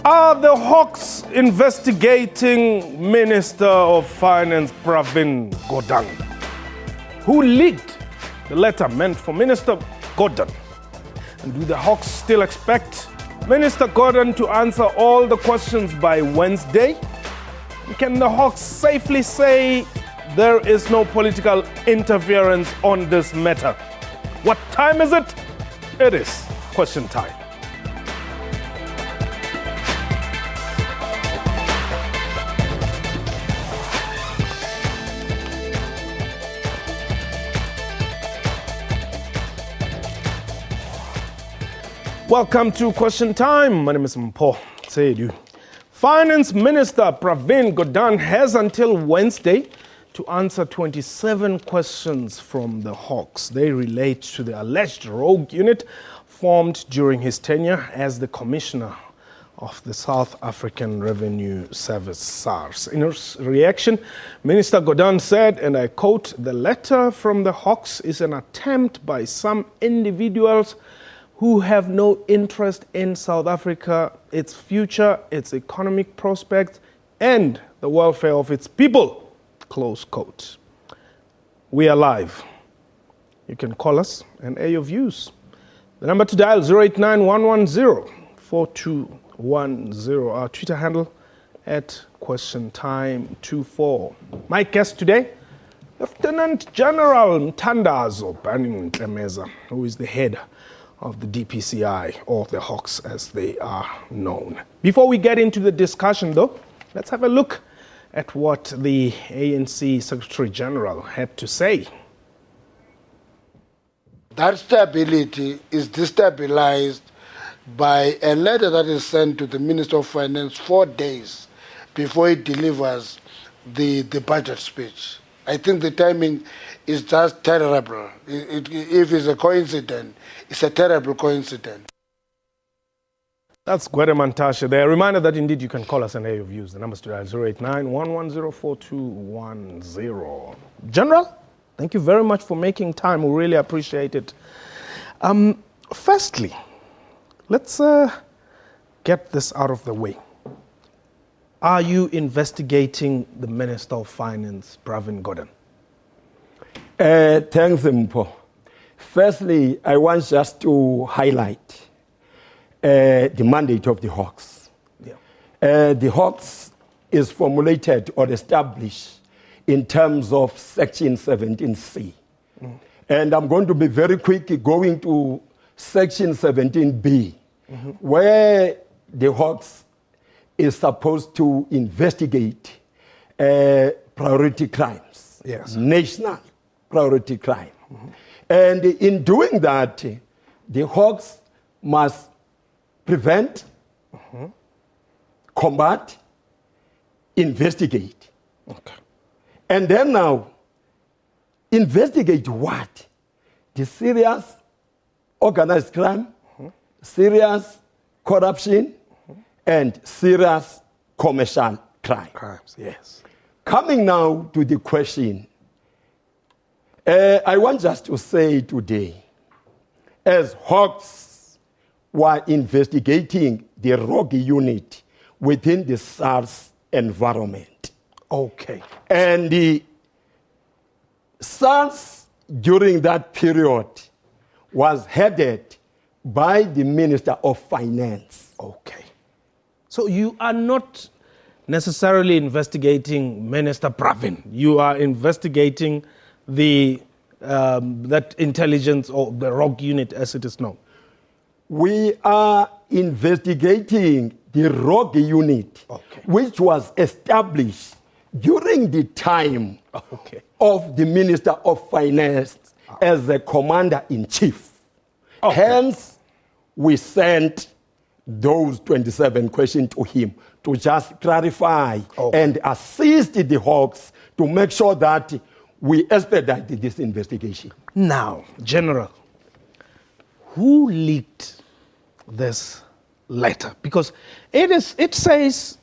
Are the Hawks investigating Minister of Finance Pravin Gordhan, who leaked the letter meant for Minister Gordhan? And do the Hawks still expect Minister Gordhan to answer all the questions by Wednesday? Can the Hawks safely say there is no political interference on this matter? What time is it? It is question time. Welcome to Question Time. My name is Mpho Tsedu. Finance Minister Pravin Gordhan has until Wednesday to answer 27 questions from the Hawks. They relate to the alleged rogue unit formed during his tenure as the Commissioner of the South African Revenue Service, SARS. In his reaction, Minister Gordhan said, and I quote, "The letter from the Hawks is an attempt by some individuals who have no interest in South Africa, its future, its economic prospects, and the welfare of its people." Close quote. We are live. You can call us and air your views. The number to dial 089-110-4210. Our Twitter handle at QuestionTime24. My guest today, Lieutenant General Mthandazo Banning-Ntlemeza, who is the head of the DPCI, or the Hawks as they are known. Before we get into the discussion though, let's have a look at what the ANC Secretary General had to say. That stability is destabilized by a letter that is sent to the Minister of Finance 4 days before he delivers the budget speech. I think the timing is just terrible. If it's a coincidence, it's a terrible coincidence. That's Gwede Mantashe there. A reminder that indeed you can call us and air your views. The numbers to dial 089-110-4210. General, thank you very much for making time. We really appreciate it. Firstly, let's get this out of the way. Are you investigating the Minister of Finance, Pravin Gordhan? Thanks, Mpho. Firstly, I want just to highlight the mandate of the Hawks. Yeah. The Hawks is formulated or established in terms of Section 17C. And I'm going to be very quick going to Section 17B, where the Hawks is supposed to investigate priority crimes, yes, national priority crime. And in doing that, the Hawks must prevent, combat, investigate. Okay. And then now, investigate what? The serious organized crime, serious corruption, and serious commercial crime. Crimes, yes. Coming now to the question, I want just to say today, as Hawks were investigating the rogue unit within the SARS environment. Okay. And the SARS during that period was headed by the Minister of Finance. Okay. So you are not necessarily investigating Minister Pravin. You are investigating the that intelligence or the rogue unit as it is known. We are investigating the rogue unit, which was established during the time of the Minister of Finance as the Commander-in-Chief. Hence, we sent those 27 questions to him to just clarify and assist the Hawks to make sure that we expedite this investigation. Now, General, who leaked this letter? Because it says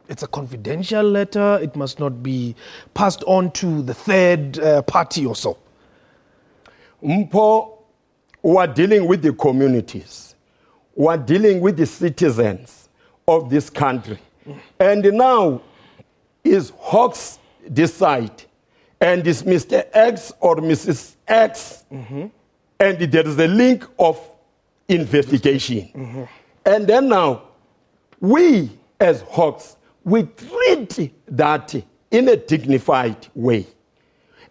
it's a confidential letter. It must not be passed on to the third party or so. Mpho, we are dealing with the communities. were dealing with the citizens of this country. And now is Hawks decide, and is Mr. X or Mrs. X, and there is a link of investigation. And then now, we as Hawks, we treat that in a dignified way.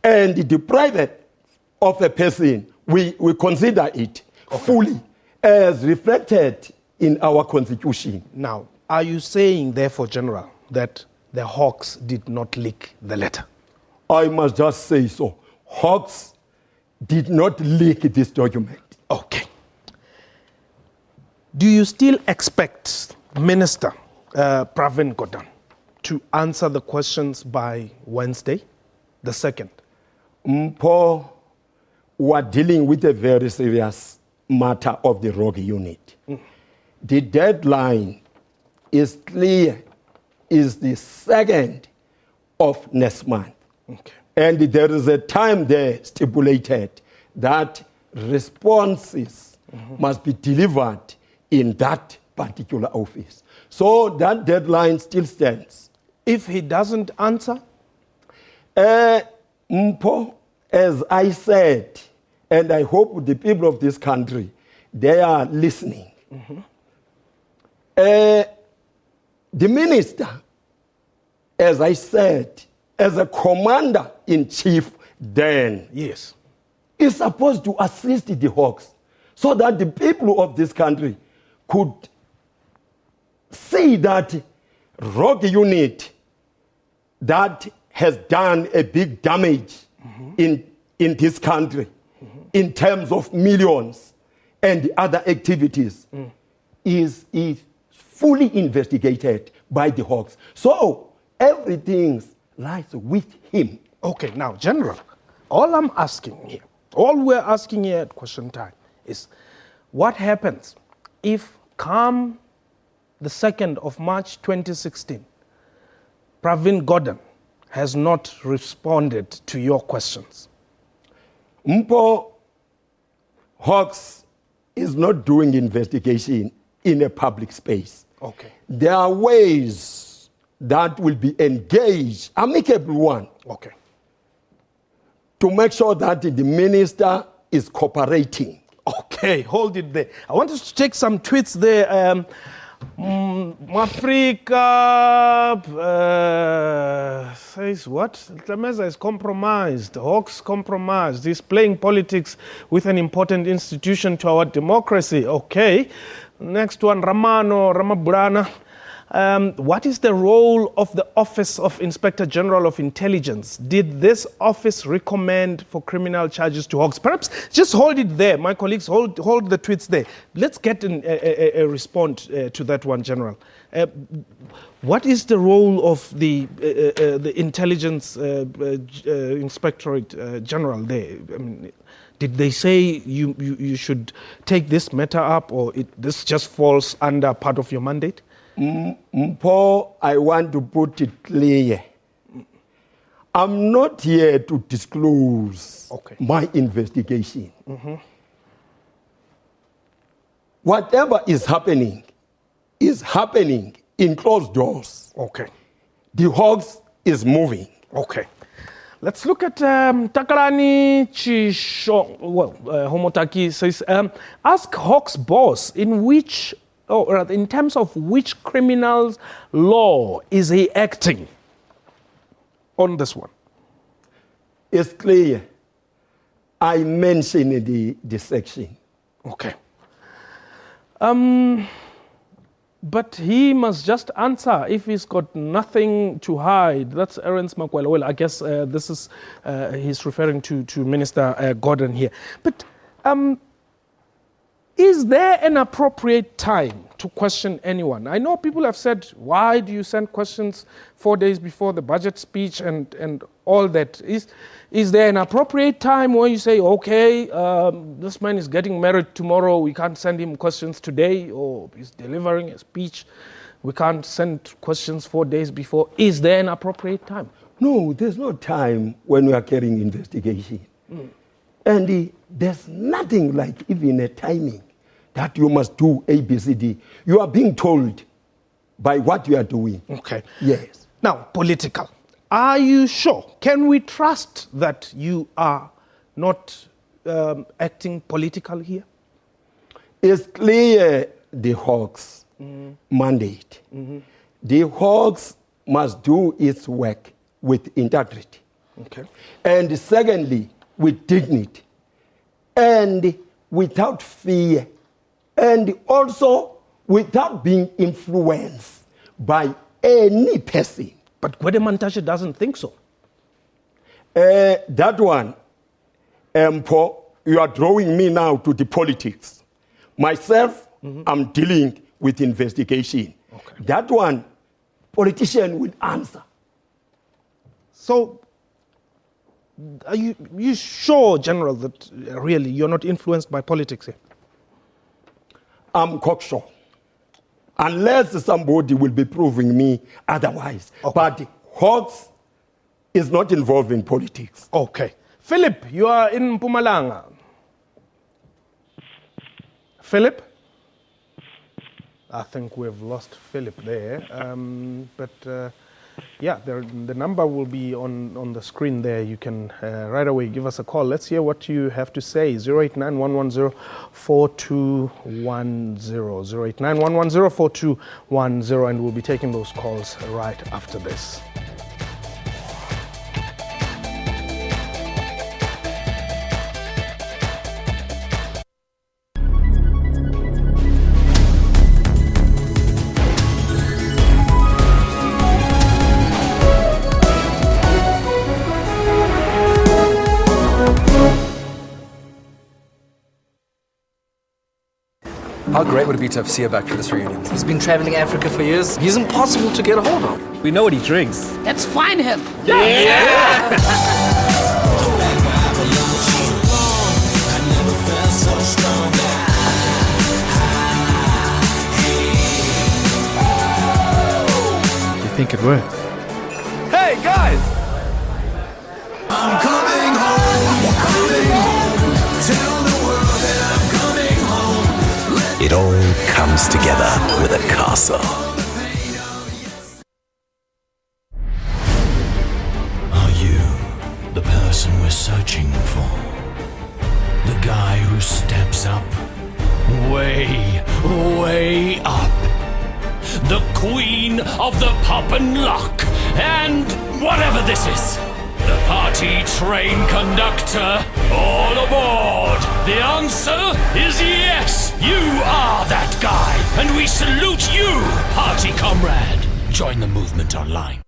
And the private of a person, we consider it fully as reflected in our constitution. Now, are you saying, therefore, General, that the Hawks did not leak the letter? I must just say so. Hawks did not leak this document. Okay. Do you still expect Minister Pravin Gordhan to answer the questions by Wednesday, the 2nd? Mpho, we are dealing with a very serious matter of the rogue unit. The deadline is clear, is the 2nd of next month. Okay. And there is a time there stipulated that responses must be delivered in that particular office. So that deadline still stands. If he doesn't answer? Mpho, as I said, and I hope the people of this country, they are listening. The minister, as I said, as a commander-in-chief then, Yes. is supposed to assist the Hawks so that the people of this country could see that rogue unit that has done a big damage in this country in terms of millions and other activities is fully investigated by the Hawks. So everything lies with him. Okay, now, General, all I'm asking here, all we're asking here at question time is what happens if come the 2nd of March 2016, Pravin Gordhan has not responded to your questions? Mpho, Hawks is not doing investigation in a public space. Okay. There are ways that will be engaged, amicable one, Okay. to make sure that the minister is cooperating. Okay, hold it there. I want us to take some tweets there. Africa says what? Tlameza is compromised. Hawks compromised. He's playing politics with an important institution to our democracy. Okay. Next one, Ramaburana. What is the role of the Office of Inspector General of Intelligence? Did this office recommend for criminal charges to Hawks? Perhaps just hold it there. My colleagues, hold the tweets there. Let's get a response to that one, General. What is the role of the Intelligence Inspectorate General there? I mean, did they say you should take this matter up, or this just falls under part of your mandate? Mpho, I want to put it clear. I'm not here to disclose my investigation. Whatever is happening in closed doors. Okay. The Hawks is moving. Okay. Let's look at Takalani Chisho. Well, Homotaki says, ask Hawks boss in terms of which criminal law is he acting on this one? It's clear. I mentioned the section. Okay. But he must just answer if he's got nothing to hide. That's Aaron's Makwela. Well, I guess this is, he's referring to Minister Gordhan here. But is there an appropriate time to question anyone? I know people have said, why do you send questions 4 days before the budget speech and all that? Is there an appropriate time where you say, okay, this man is getting married tomorrow, we can't send him questions today, or he's delivering a speech, we can't send questions 4 days before? Is there an appropriate time? No, there's no time when we are carrying investigation. And there's nothing like even a timing that you must do A, B, C, D. You are being told by what you are doing. Okay. Yes. Now, political. Are you sure? Can we trust that you are not acting political here? It's clear the Hawks mandate. The Hawks must do its work with integrity. Okay. And secondly, with dignity. And without fear. And also without being influenced by any person. But Gordhan doesn't think so. That one, Mpho, you are drawing me now to the politics. Myself, I'm dealing with investigation. Okay. That one, politician will answer. So, are you sure, General, that really you're not influenced by politics here? I'm cocksure. Unless somebody will be proving me otherwise. Okay. But Hawks is not involved in politics. Okay. Philip, you are in Mpumalanga. Philip? I think we've lost Philip there. Yeah, the number will be on the screen there. You can right away give us a call. Let's hear what you have to say. 089-110-4210. 089-110-4210, and we'll be taking those calls right after this. How great would it be to have Sia back for this reunion? He's been traveling Africa for years. He's impossible to get a hold of. We know what he drinks. Let's find him. You think it worked? Hey, guys! I'm coming home, coming home. Tell the world that I'm coming home. It all comes together with a castle. Are you the person we're searching for? The guy who steps up, way, way up. The queen of the pop and lock, and whatever this is. The party train conductor, all aboard! The answer is yes! You are that guy, and we salute you, party comrade! Join the movement online.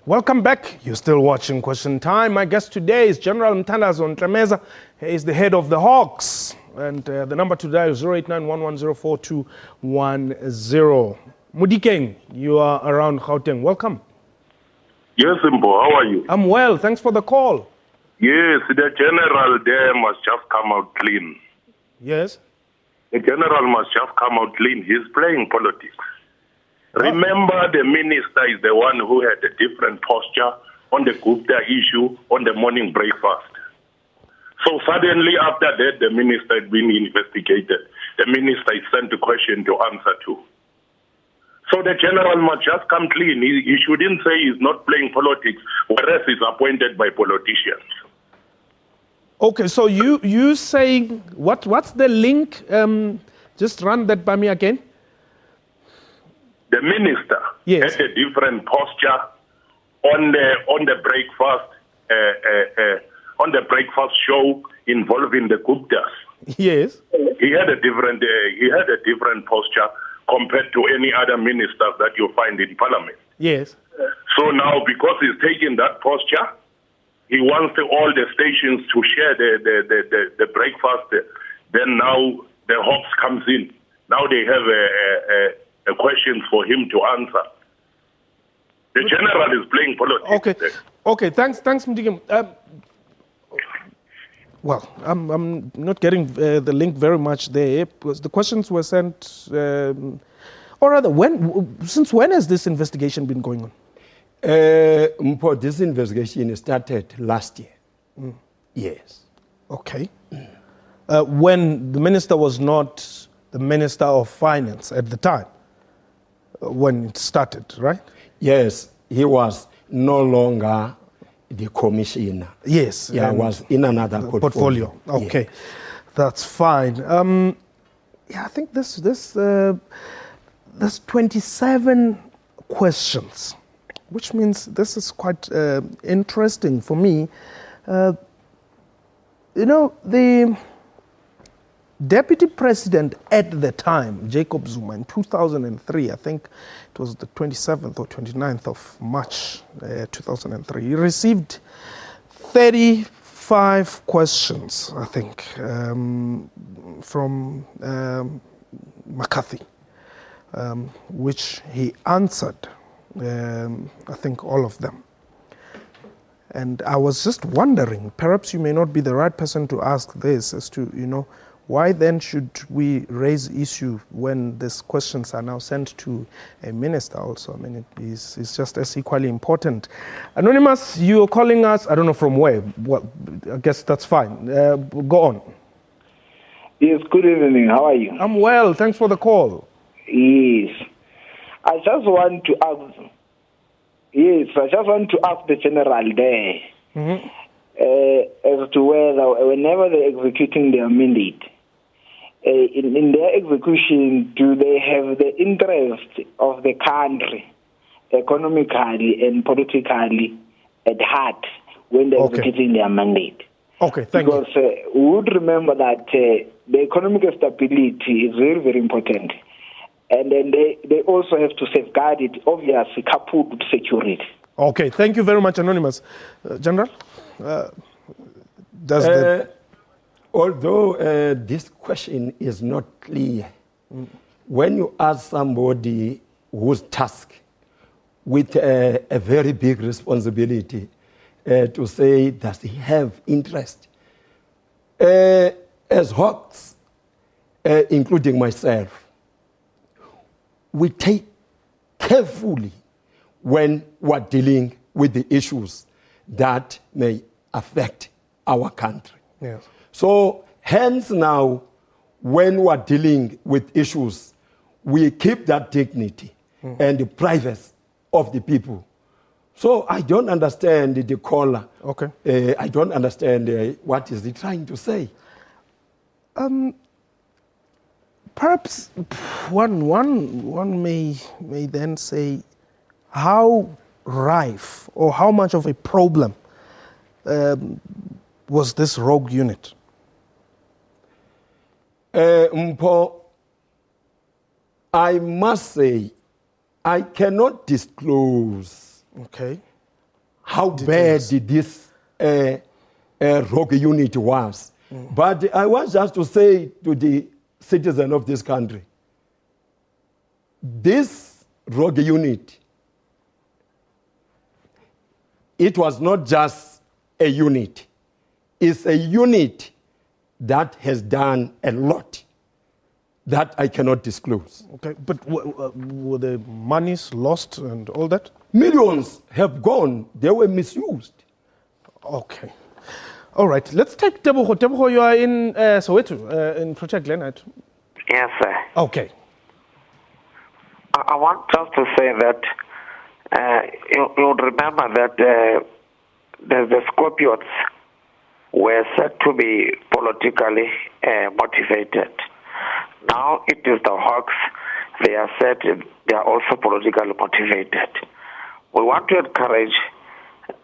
Welcome back. You're still watching Question Time. My guest today is General Mthandazo Ntlhameza. He is the head of the Hawks. And the number to dial is 089-110-4210. Mudikeng, you are around Gauteng. Welcome. Yes, Mpho, how are you? I'm well. Thanks for the call. Yes, the general there must just come out clean. Yes? The general must just come out clean. He's playing politics. Remember, the minister is the one who had a different posture on the Gupta issue on the morning breakfast. So suddenly after that, the minister had been investigated. The minister is sent a question to answer to. So the general must just come clean. He shouldn't say he's not playing politics, whereas he's appointed by politicians. Okay, so you saying, what's the link? Just run that by me again. The minister Yes. had a different posture on the breakfast show involving the Guptas. Yes. He had a different posture compared to any other minister that you find in Parliament. Yes. So now, because he's taking that posture, he wants all the stations to share the breakfast. Then now the Hawks comes in. Now they have a question for him to answer. The general is playing politics. Okay. Thanks, Mdikeng. Well, I'm not getting the link very much there because the questions were sent, or rather, since when has this investigation been going on? Mpho, this investigation started last year. Yes. Okay. When the minister was not the Minister of Finance at the time, when it started, right? Yes, he was no longer the commissioner. Yes. Yeah, was in another portfolio. Okay, yes. That's fine. Yeah, I think there's 27 questions, which means this is quite interesting for me. The Deputy President at the time, Jacob Zuma, in 2003, I think it was the 27th or 29th of March 2003, he received 35 questions, I think, from McCarthy, which he answered, I think, all of them. And I was just wondering, perhaps you may not be the right person to ask this, as to, why then should we raise issue when these questions are now sent to a minister also? I mean, it's just as equally important. Anonymous, you're calling us, I don't know from where. Well, I guess that's fine. Go on. Yes, good evening. How are you? I'm well. Thanks for the call. Yes. I just want to ask the general there as to whether whenever they're executing their mandate, in their execution, do they have the interest of the country economically and politically at heart when they're executing their mandate? Okay, thank you. Because we would remember that the economic stability is very, very important. And then they also have to safeguard it, obviously, coupled with security. Okay, thank you very much, Anonymous. General? Although this question is not clear, when you ask somebody who's tasked with a very big responsibility to say, does he have interest? As Hawks, including myself, we take carefully when we're dealing with the issues that may affect our country. Yes. So hence now, when we're dealing with issues, we keep that dignity and the privacy of the people. So I don't understand the caller. Okay. I don't understand what is he trying to say. Perhaps one may then say, how rife or how much of a problem was this rogue unit? Mpho, I must say, I cannot disclose how bad this rogue unit was. But I want just to say to the citizen of this country, this rogue unit, it was not just a unit. It's a unit that has done a lot that I cannot disclose. Okay, but were the monies lost and all that? Millions have gone. They were misused. Okay. All right, let's take Tebogo. Tebogo, you are in Soweto, in Project Leonard. Yes, sir. Okay. I want just to say that you would remember that the Scorpions were said to be politically motivated. Now it is the Hawks. They are said they are also politically motivated. We want to encourage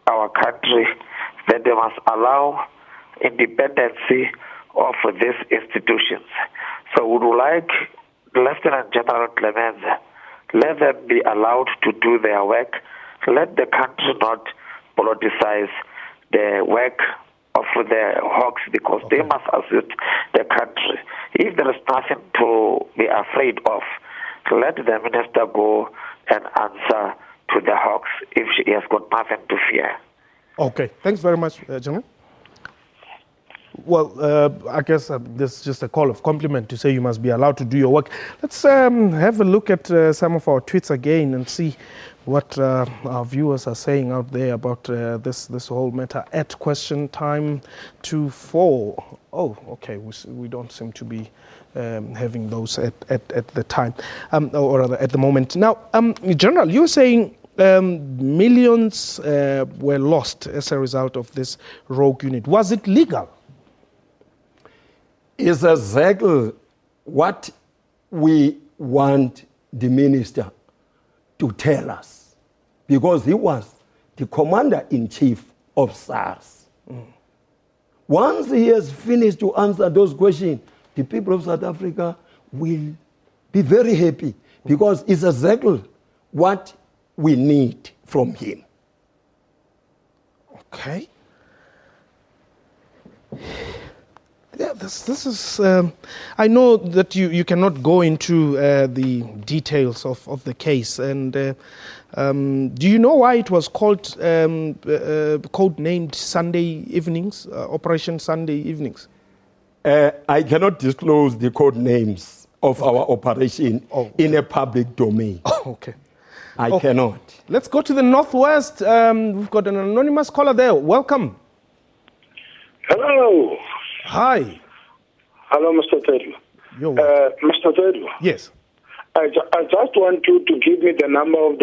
our country that they must allow independency of these institutions. So we would like Lieutenant General Clemenza, let them be allowed to do their work. Let the country not politicize the work of the Hawks, because they must assist the country. If there is nothing to be afraid of, let the minister go and answer to the Hawks if she has got nothing to fear. Okay, thanks very much, General. Well, I guess this is just a call of compliment to say you must be allowed to do your work. Let's have a look at some of our tweets again and see what our viewers are saying out there about this whole matter. At question time 24. Oh, okay. We don't seem to be having those at the time, or rather at the moment. Now, General, you're saying millions were lost as a result of this rogue unit. Was it legal? It's exactly what we want the minister to tell us, because he was the commander-in-chief of SARS. Once he has finished to answer those questions, the people of South Africa will be very happy, because it's exactly what we need from him. Okay. Yeah, this is. I know that you cannot go into the details of the case, and do you know why it was called code-named Sunday Evenings, Operation Sunday Evenings? I cannot disclose the code names of our operation in a public domain. Oh, okay. I cannot. Let's go to the Northwest. We've got an anonymous caller there. Welcome. Hello. Hi. Hello, Mr. Tsedu. Mr. Tsedu. Yes. I just want you to give me the number of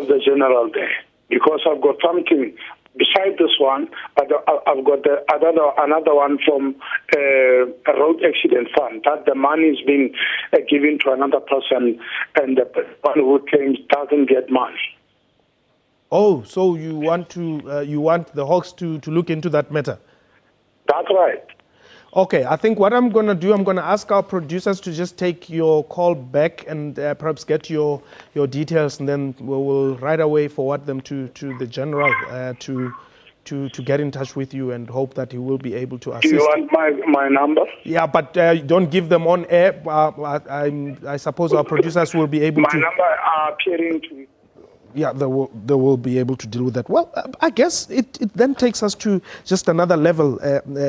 the general there, because I've got something beside this one. I've got another one from a road accident fund that the money is being given to another person, and the one who claims doesn't get money. Oh, so you want the Hawks to look into that matter? That's right. Okay, I think what I'm going to do, I'm going to ask our producers to just take your call back and perhaps get your details, and then we will right away forward them to the general to get in touch with you, and hope that he will be able to assist. Do you want my number? Yeah, but don't give them on air. I suppose our producers will be able to... My number are appearing to... Yeah, they will be able to deal with that. Well, I guess it then takes us to just another level,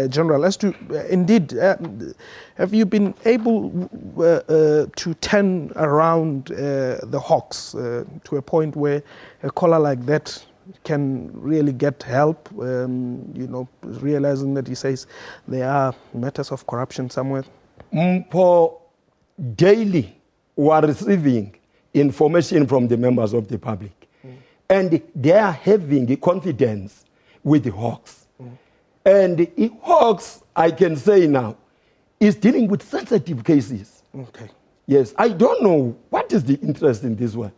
General, as to indeed, have you been able to turn around the Hawks to a point where a caller like that can really get help, realizing that he says there are matters of corruption somewhere? Mpho, daily we are receiving information from the members of the public. And they are having confidence with the Hawks. And the Hawks, I can say now, is dealing with sensitive cases. Okay. Yes, I don't know what is the interest in this one.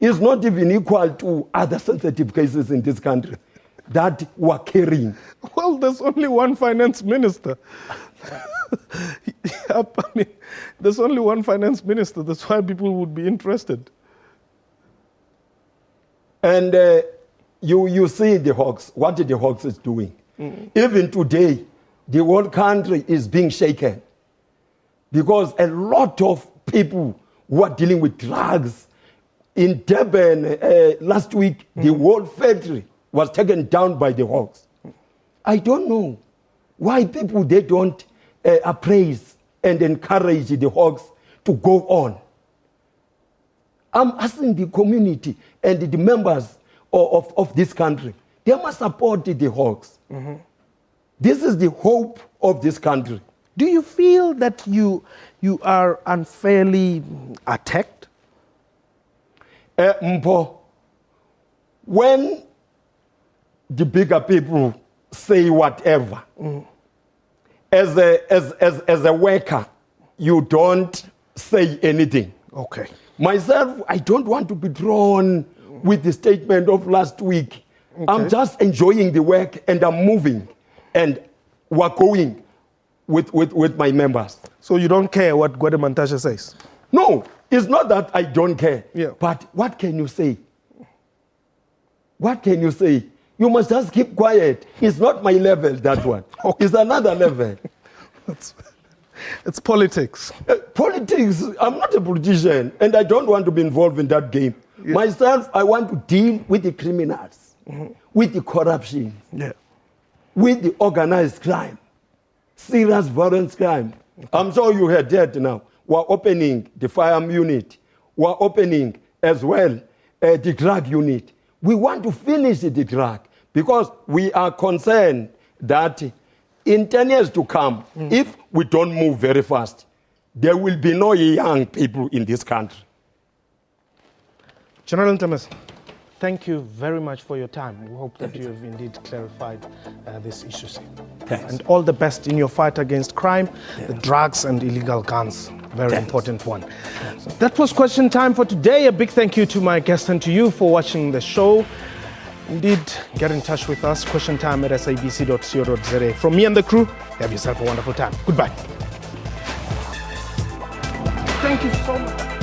It's not even equal to other sensitive cases in this country that we're carrying. Well, there's only one finance minister. I mean, there's only one finance minister. That's why people would be interested. And you see the Hawks, what the Hawks is doing. Even today, the whole country is being shaken, because a lot of people who are dealing with drugs in Durban last week, the whole factory was taken down by the Hawks. I don't know why people, they don't appraise and encourage the Hawks to go on. I'm asking the community and the members of this country, they must support the Hawks. This is the hope of this country. Do you feel that you are unfairly attacked? Mpho, when the bigger people say whatever, as a worker, you don't say anything. Okay. Myself, I don't want to be drawn with the statement of last week. Okay. I'm just enjoying the work, and I'm moving, and we're going with my members. So you don't care what Gordhan Mantashe says? No, it's not that I don't care. Yeah. But what can you say? What can you say? You must just keep quiet. It's not my level, that one. Okay. It's another level. It's politics. Politics, I'm not a politician, and I don't want to be involved in that game. Yeah. Myself, I want to deal with the criminals, with the corruption. Yeah. with the organized crime, serious violence crime. Okay. I'm sure you heard that now. We're opening the firearm unit. We're opening as well the drug unit. We want to finish the drug because we are concerned that in 10 years to come, if we don't move very fast, there will be no young people in this country. General Ntemes, thank you very much for your time. We hope that you have indeed clarified these issues. Thanks. And all the best in your fight against crime, the drugs and illegal guns. Very important one. That was question time for today. A big thank you to my guest and to you for watching the show. Indeed, get in touch with us. Question time at sabc.co.za. From me and the crew, have yourself a wonderful time. Goodbye. Thank you so much.